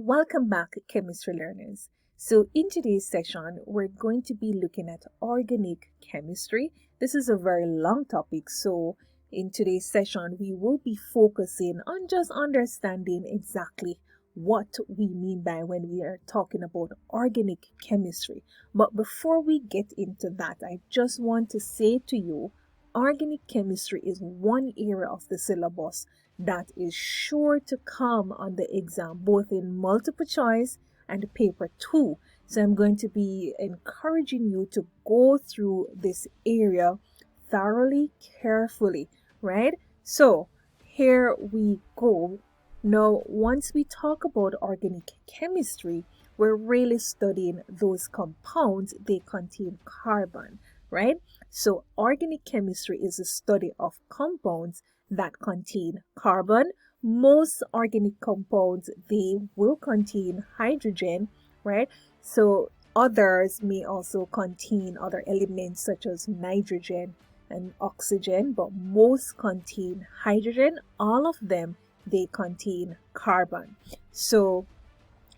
Welcome back, chemistry learners. So in today's session, we're going to be looking at organic chemistry. This is a very long topic, so in today's session, we will be focusing on just understanding exactly what we mean by when we are talking about organic chemistry. But before we get into that, I just want to say to you, organic chemistry is one area of the syllabus that is sure to come on the exam, both in multiple choice and paper 2. So I'm going to be encouraging you to go through this area thoroughly, carefully, right? So here we go. Now, once we talk about organic chemistry, we're really studying those compounds. They contain carbon, right? So organic chemistry is the study of compounds that contain carbon. Most organic compounds, they will contain hydrogen, right? So others may also contain other elements such as nitrogen and oxygen, but most contain hydrogen. All of them, they contain carbon. So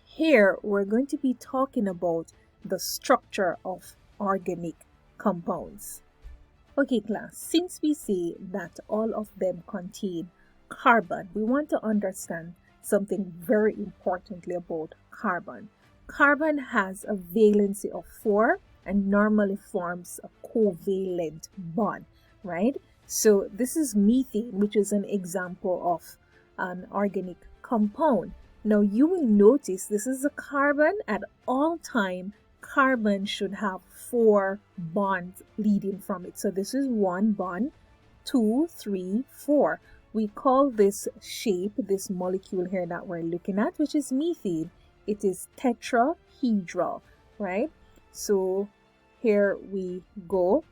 here we're going to be talking about the structure of organic compounds. Okay, class, since we say that all of them contain carbon, we want to understand something very importantly about carbon. Carbon has a valency of 4 and normally forms a covalent bond, right? So this is methane, which is an example of an organic compound. Now you will notice this is a carbon. At all time, carbon should have 4 bonds leading from it. So this is 1 bond, 2, 3, 4. We call this shape, this molecule here that we're looking at, which is methane. It is tetrahedral, right? So here we go.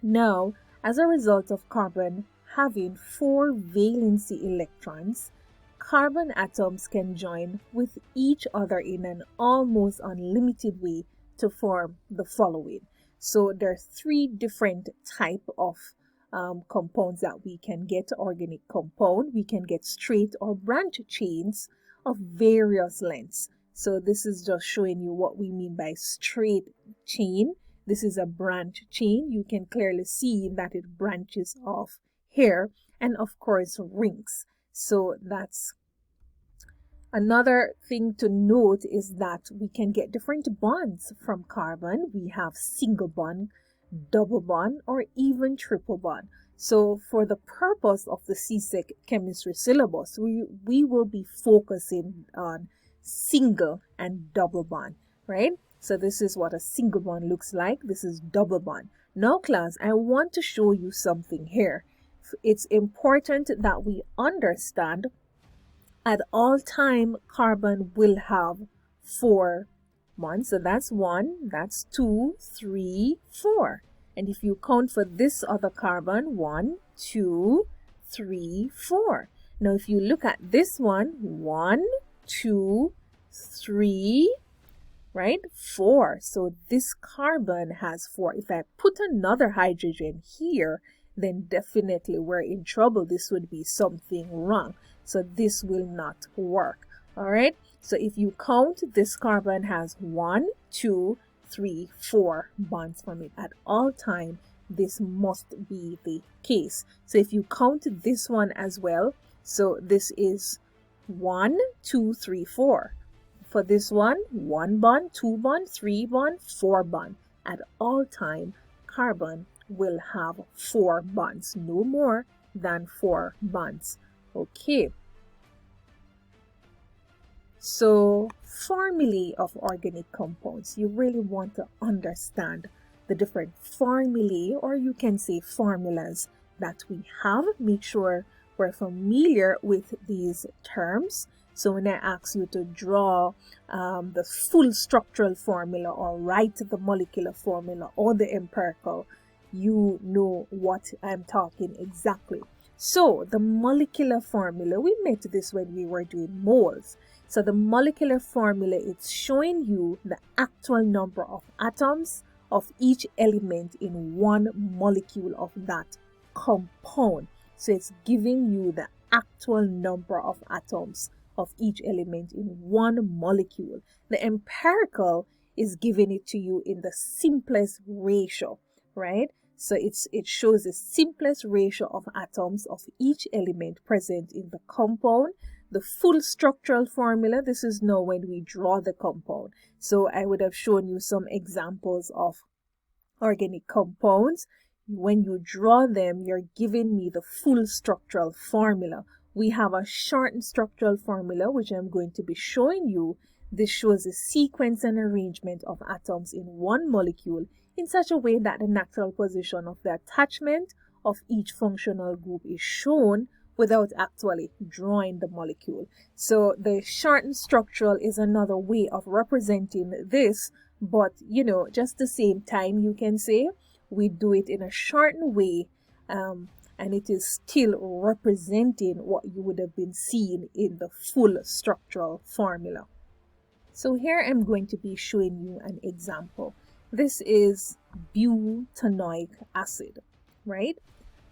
Now, as a result of carbon having 4 valency electrons, carbon atoms can join with each other in an almost unlimited way to form the following. So there are 3 different types of compounds that we can get. Organic compound, we can get straight or branch chains of various lengths. So this is just showing you what we mean by straight chain. This is a branch chain. You can clearly see that it branches off here, and of course rings. So that's another thing to note, is that we can get different bonds from carbon. We have single bond, double bond, or even triple bond. So for the purpose of the CSEC chemistry syllabus, we will be focusing on single and double bond, right? So this is what a single bond looks like. This is double bond. Now class, I want to show you something here. It's important that we understand at all time carbon will have 4 bonds. So that's 1, that's 2, 3, 4. And if you count for this other carbon, 1, 2, 3, 4. Now if you look at this one, 1, 2, 3, right? 4. So this carbon has 4. If I put another hydrogen here, then definitely we're in trouble. This would be something wrong. So this will not work. All right. So if you count, this carbon has 1, 2, 3, 4 bonds from it. At all time, this must be the case. So if you count this one as well, so this is 1, 2, 3, 4. For this one, 1 bond, 2 bond, 3 bond, 4 bond. At all time, carbon will have 4 bonds, no more than 4 bonds. Okay. So formulae of organic compounds, you really want to understand the different formulae, or you can say formulas that we have. Make sure we're familiar with these terms. So when I ask you to draw the full structural formula or write the molecular formula or the empirical, you know what I'm talking exactly. So the molecular formula, we met this when we were doing moles. So the molecular formula, it's showing you the actual number of atoms of each element in one molecule of that compound. So it's giving you the actual number of atoms of each element in one molecule. The empirical is giving it to you in the simplest ratio, right? So it shows the simplest ratio of atoms of each element present in the compound. The full structural formula, this is now when we draw the compound. So I would have shown you some examples of organic compounds. When you draw them, you're giving me the full structural formula. We have a shortened structural formula, which I'm going to be showing you. This shows the sequence and arrangement of atoms in one molecule in such a way that the natural position of the attachment of each functional group is shown without actually drawing the molecule. So the shortened structural is another way of representing this, but just the same time, you can say we do it in a shortened way, and it is still representing what you would have been seeing in the full structural formula. So here I'm going to be showing you an example. This is butanoic acid, right?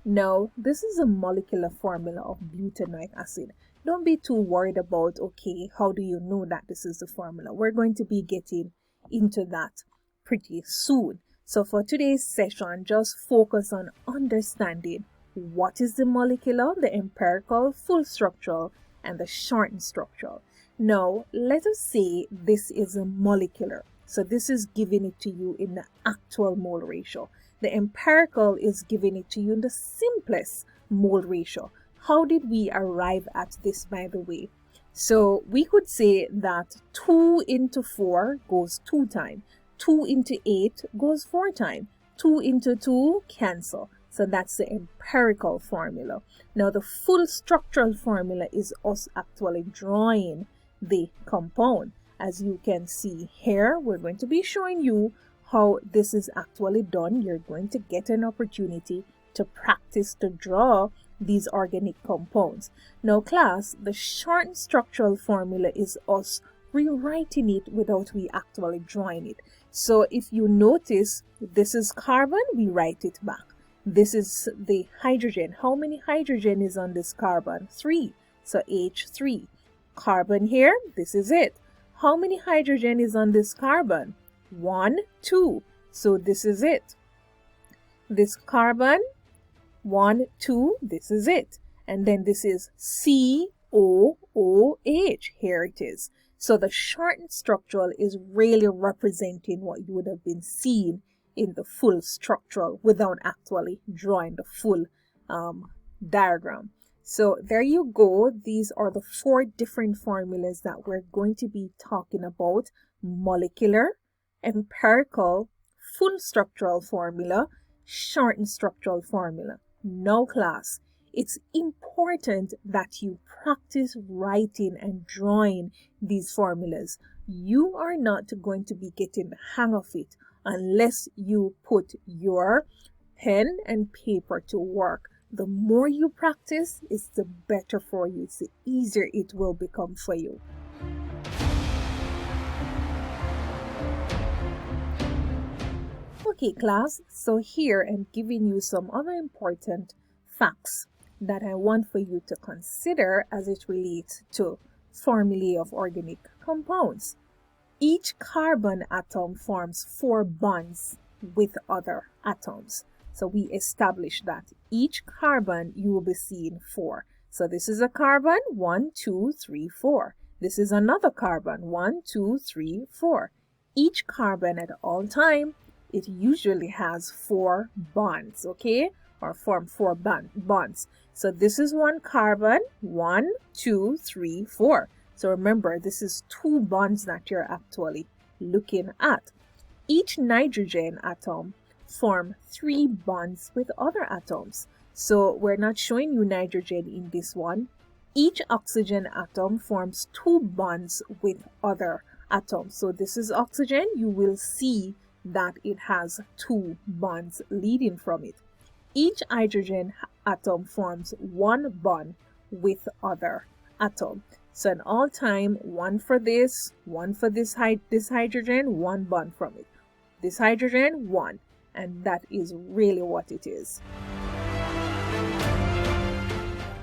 Now, this is a molecular formula of butanoic acid. Don't be too worried about, okay, how do you know that this is the formula? We're going to be getting into that pretty soon. So for today's session, just focus on understanding what is the molecular, the empirical, full structural, and the shortened structural. Now, let us say this is a molecular. So this is giving it to you in the actual mole ratio. The empirical is giving it to you in the simplest mole ratio. How did we arrive at this, by the way? So we could say that 2 into 4 goes 2 times. 2 into 8 goes 4 times. 2 into 2 cancel. So that's the empirical formula. Now the full structural formula is us actually drawing the compound. As you can see here, we're going to be showing you how this is actually done. You're going to get an opportunity to practice to draw these organic compounds. Now class, the shortened structural formula is us rewriting it without we actually drawing it. So if you notice, this is carbon, we write it back. This is the hydrogen. How many hydrogen is on this carbon? 3. So H3. Carbon here, this is it. How many hydrogen is on this carbon? 1, 2. So this is it. This carbon, 1, 2, this is it. And then this is COOH. Here it is. So the shortened structural is really representing what you would have been seeing in the full structural without actually drawing the full diagram. So there you go. These are the 4 different formulas that we're going to be talking about: molecular, empirical, full structural formula, shortened structural formula. Now class, it's important that you practice writing and drawing these formulas. You are not going to be getting the hang of it unless you put your pen and paper to work. The more you practice, it's the better for you. It's the easier it will become for you. Okay, class, so here I'm giving you some other important facts that I want for you to consider as it relates to formulae of organic compounds. Each carbon atom forms 4 bonds with other atoms. So we established that each carbon you will be seeing 4. So this is a carbon, 1, 2, 3, 4. This is another carbon, 1, 2, 3, 4. Each carbon at all time, it usually has 4 bonds, okay? Or form 4 bonds. So this is one carbon, 1, 2, 3, 4. So remember, this is 2 bonds that you're actually looking at. Each nitrogen atom form 3 bonds with other atoms. So we're not showing you nitrogen in this one. Each oxygen atom forms 2 bonds with other atoms. So this is oxygen. You will see that it has 2 bonds leading from it. Each hydrogen atom forms 1 bond with other atom. So in all time, 1 for this, 1 for this hydrogen, 1 bond from it. This hydrogen, 1. And that is really what it is.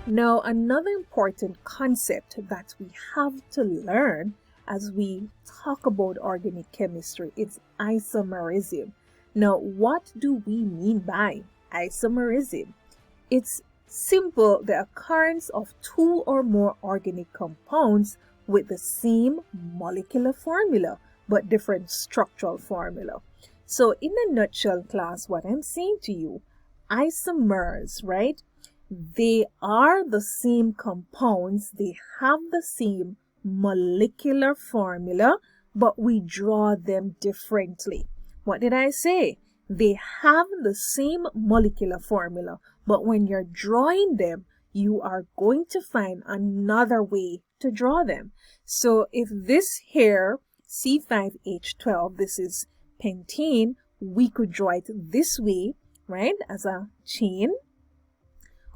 Now, another important concept that we have to learn as we talk about organic chemistry is isomerism. Now, what do we mean by isomerism? It's simple, the occurrence of two or more organic compounds with the same molecular formula but different structural formula. So in a nutshell, class, what I'm saying to you, isomers, right? They are the same compounds, they have the same molecular formula, but we draw them differently. What did I say? They have the same molecular formula, but when you're drawing them, you are going to find another way to draw them. So if this here, C5H12, this is pentane, we could draw it this way, right, as a chain.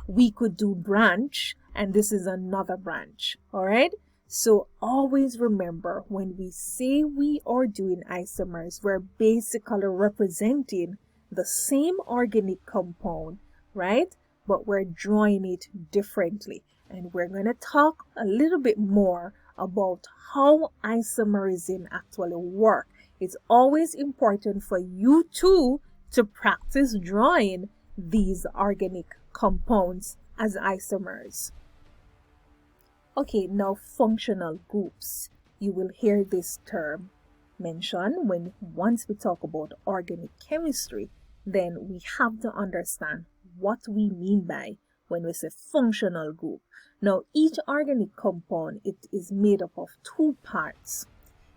We could do branch, and this is another branch. All right, so always remember, when we say we are doing isomers, we're basically representing the same organic compound, right, but we're drawing it differently. And we're going to talk a little bit more about how isomerism actually works. It's always important for you too to practice drawing these organic compounds as isomers. Okay, now functional groups. You will hear this term mentioned once we talk about organic chemistry, then we have to understand what we mean by when we say functional group. Now, each organic compound, it is made up of two parts.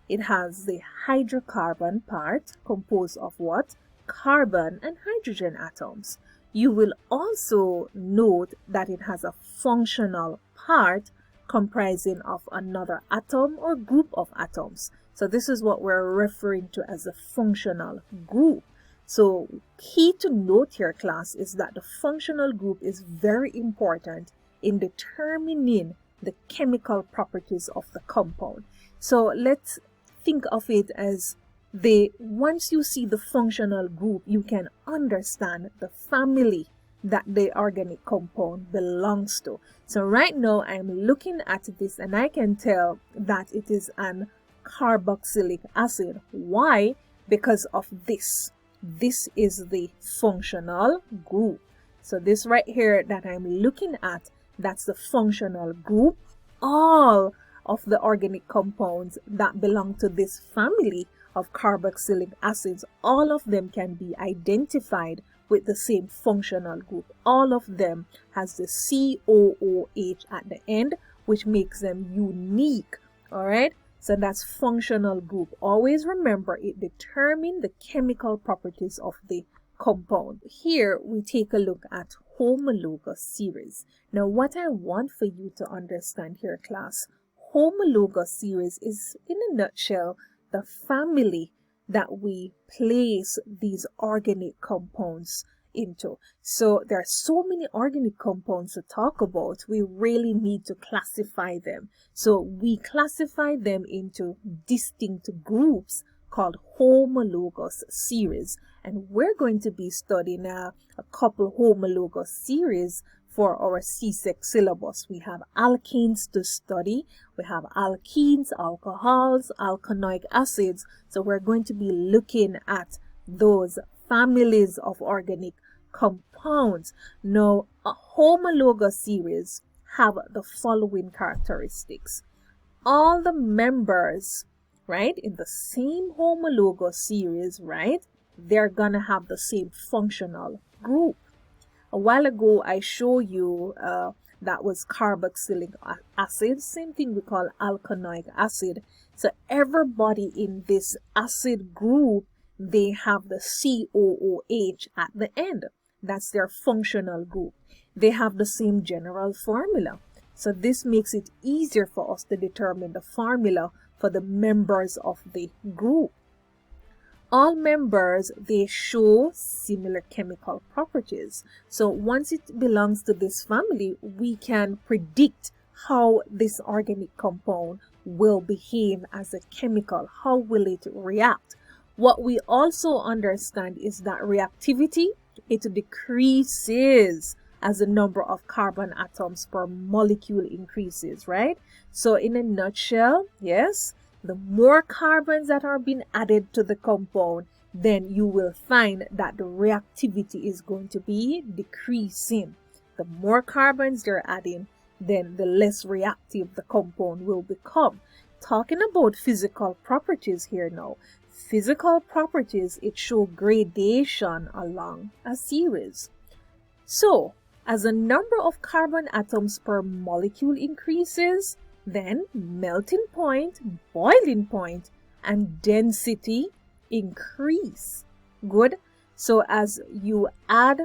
It has the hydrocarbon part, composed of what? Carbon and hydrogen atoms. You will also note that it has a functional part comprising of another atom or group of atoms. So this is what we're referring to as a functional group. So key to note here, class, is that the functional group is very important in determining the chemical properties of the compound. So let's think of it as once you see the functional group, you can understand the family that the organic compound belongs to. So right now I'm looking at this and I can tell that it is an carboxylic acid. Why? Because of this. This is the functional group. So this right here that I'm looking at, that's the functional group. All of the organic compounds that belong to this family of carboxylic acids, all of them can be identified with the same functional group. All of them has the COOH at the end, which makes them unique. All right, so that's functional group. Always remember, it determines the chemical properties of the compound. Here we take a look at homologous series. Now what I want for you to understand here, class, homologous series is, in a nutshell, the family that we place these organic compounds into. So there are so many organic compounds to talk about, we really need to classify them. So we classify them into distinct groups called homologous series, and we're going to be studying a couple homologous series for our CSEC syllabus. We have alkanes to study, we have alkenes, alcohols, alkanoic acids. So we're going to be looking at those families of organic compounds. Now, a homologous series have the following characteristics. All the members, right, in the same homologous series, right, they're gonna have the same functional group. A while ago, I showed you that was carboxylic acid, same thing we call alkanoic acid. So everybody in this acid group, they have the COOH at the end. That's their functional group. They have the same general formula. So this makes it easier for us to determine the formula for the members of the group. All members, they show similar chemical properties. So once it belongs to this family, we can predict how this organic compound will behave as a chemical. How will it react? What we also understand is that reactivity, it decreases as the number of carbon atoms per molecule increases, right? So in a nutshell, yes, the more carbons that are being added to the compound, then you will find that the reactivity is going to be decreasing. The more carbons they're adding, then the less reactive the compound will become. Talking about physical properties here now. Physical properties, it shows gradation along a series. So, as the number of carbon atoms per molecule increases, then melting point, boiling point, and density increase. Good. So as you add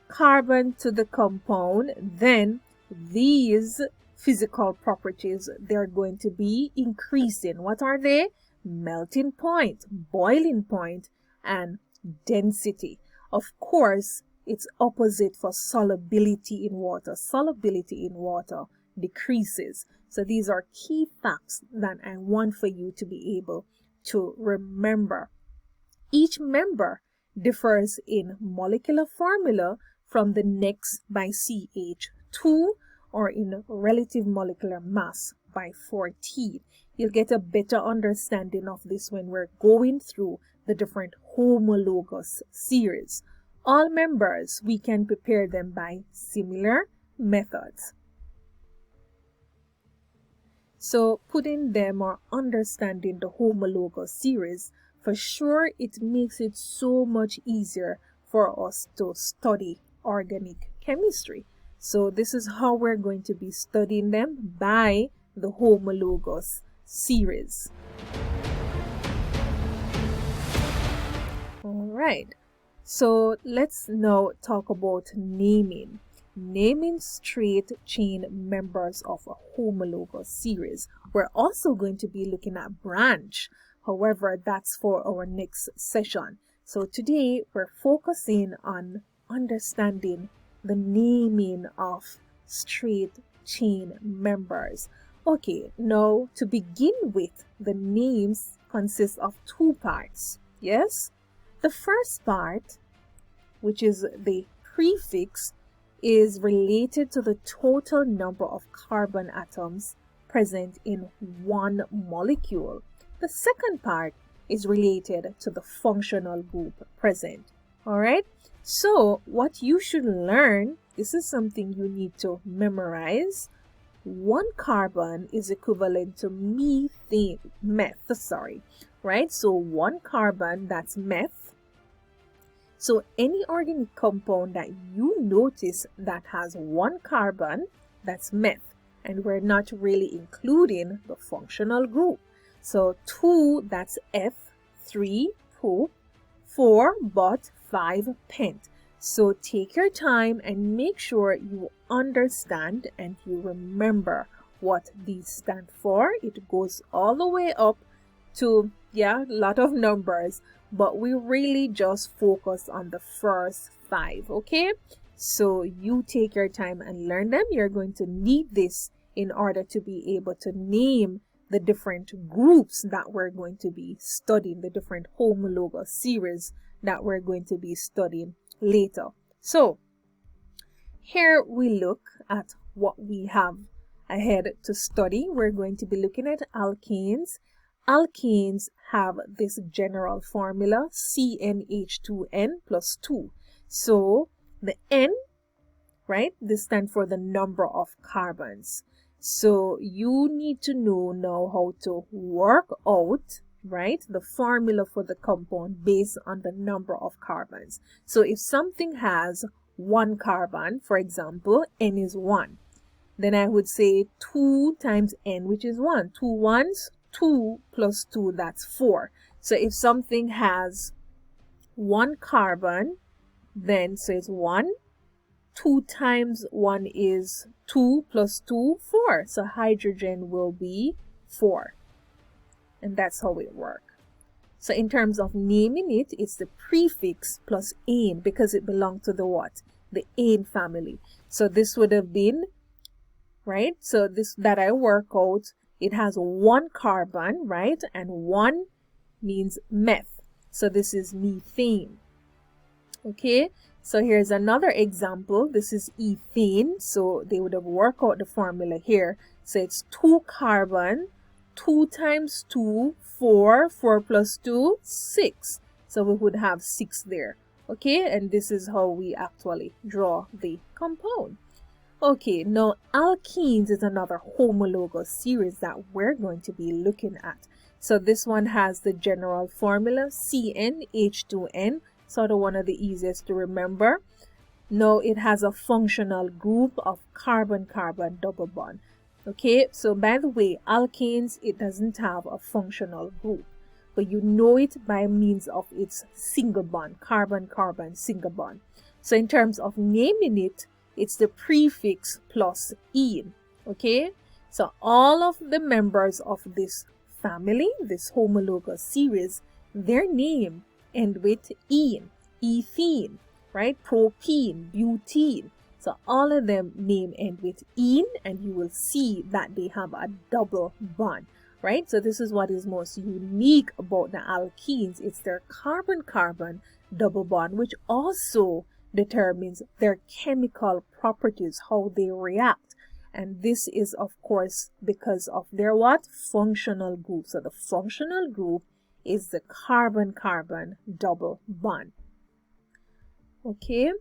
carbon to the compound, then these physical properties, they're going to be increasing. What are they? Melting point, boiling point, and density. Of course, it's opposite for solubility in water. Solubility in water decreases. So these are key facts that I want for you to be able to remember. Each member differs in molecular formula from the next by CH2 or in relative molecular mass by 14. You'll get a better understanding of this when we're going through the different homologous series. All members, we can prepare them by similar methods. So putting them or understanding the homologous series, for sure it makes it so much easier for us to study organic chemistry. So this is how we're going to be studying them, by the homologous series. All right. So let's now talk about naming. Naming straight chain members of a homologous series. We're also going to be looking at branch. However, that's for our next session. So today we're focusing on understanding the naming of straight chain members. Okay, now to begin with, the names consist of two parts. Yes? The first part, which is the prefix, is related to the total number of carbon atoms present in one molecule. The second part is related to the functional group present. All right? So what you should learn, this is something you need to memorize. One carbon is equivalent to meth, right? So one carbon, that's meth. So any organic compound that you notice that has one carbon, that's meth. And we're not really including the functional group. So 2, that's F, 3, prop, 4, but 5, pent. So take your time and make sure you understand and you remember what these stand for. It goes all the way up to, a lot of numbers, but we really just focus on the first 5, okay? So you take your time and learn them. You're going to need this in order to be able to name the different groups that we're going to be studying, the different homologous series that we're going to be studying later. So here we look at what we have ahead to study. We're going to be looking at alkanes. Alkanes have this general formula, CnH2n plus 2. So the N, right, this stands for the number of carbons. So you need to know now how to work out, right, the formula for the compound based on the number of carbons. So if something has 1 carbon, for example, N is 1, then I would say 2 times N, which is 1. 2 ones, 2 plus 2, that's 4. So if something has 1 carbon, then so it's 1. 2 times 1 is 2 plus 2, 4. So hydrogen will be 4. And that's how it works. So in terms of naming it, it's the prefix plus ane because it belongs to the what? The ane family. So this would have been, right? So this that I work out, it has 1 carbon, right? And 1 means meth. So this is methane. Okay? So here's another example. This is ethane. So they would have worked out the formula here. So it's 2 carbon, 2 times 2, 4, 4 plus 2, 6. So we would have 6 there. Okay, and this is how we actually draw the compound. Okay, now alkenes is another homologous series that we're going to be looking at. So this one has the general formula CnH2n, sort of one of the easiest to remember. Now it has a functional group of carbon-carbon double bond. Okay, so by the way, alkanes, it doesn't have a functional group, but you know it by means of its single bond, carbon-carbon single bond. So in terms of naming it, it's the prefix plus "ene." Okay, so all of the members of this family, this homologous series, their name end with "ene," ethene, right? Propene, butene. So all of them name end with "ene," and you will see that they have a double bond, right? So this is what is most unique about the alkenes. It's their carbon-carbon double bond, which also determines their chemical properties, how they react. And this is, of course, because of their what? Functional group. So the functional group is the carbon-carbon double bond. Okay.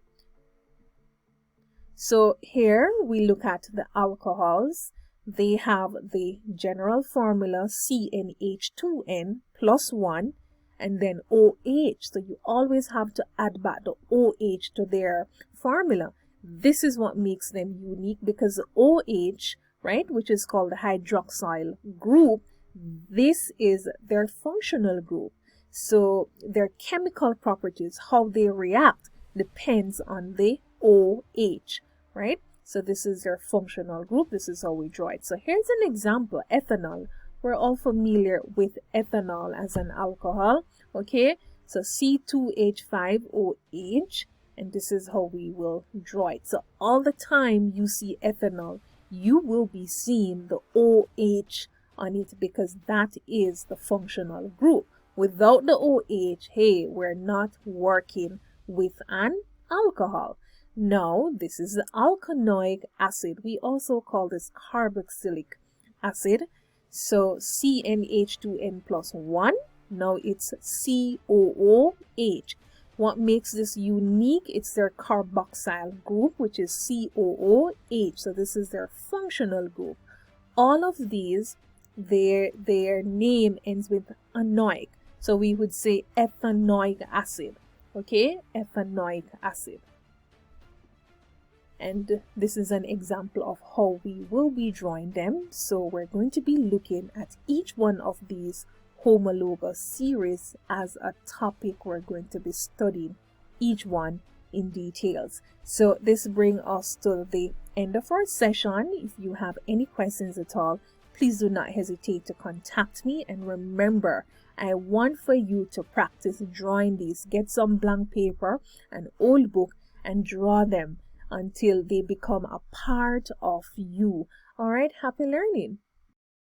So here we look at the alcohols. They have the general formula CnH2n plus 1 and then OH. So you always have to add back the OH to their formula. This is what makes them unique, because the OH, right, which is called the hydroxyl group, this is their functional group. So their chemical properties, how they react, depends on the OH, right? So this is their functional group. This is how we draw it. So here's an example, ethanol. We're all familiar with ethanol as an alcohol, okay? So C2H5OH, and this is how we will draw it. So all the time you see ethanol, you will be seeing the OH on it, because that is the functional group. Without the OH, hey, we're not working with an alcohol. Now, this is the alkanoic acid. We also call this carboxylic acid. So CnH2n plus 1. Now it's COOH. What makes this unique? It's their carboxyl group, which is COOH. So this is their functional group. All of these, their name ends with anoic. So we would say ethanoic acid. Okay, ethanoic acid. And this is an example of how we will be drawing them. So we're going to be looking at each one of these homologous series as a topic. We're going to be studying each one in details. So this brings us to the end of our session. If you have any questions at all, please do not hesitate to contact me. And remember, I want for you to practice drawing these. Get some blank paper, an old book, and draw them until they become a part of you. All right, happy learning.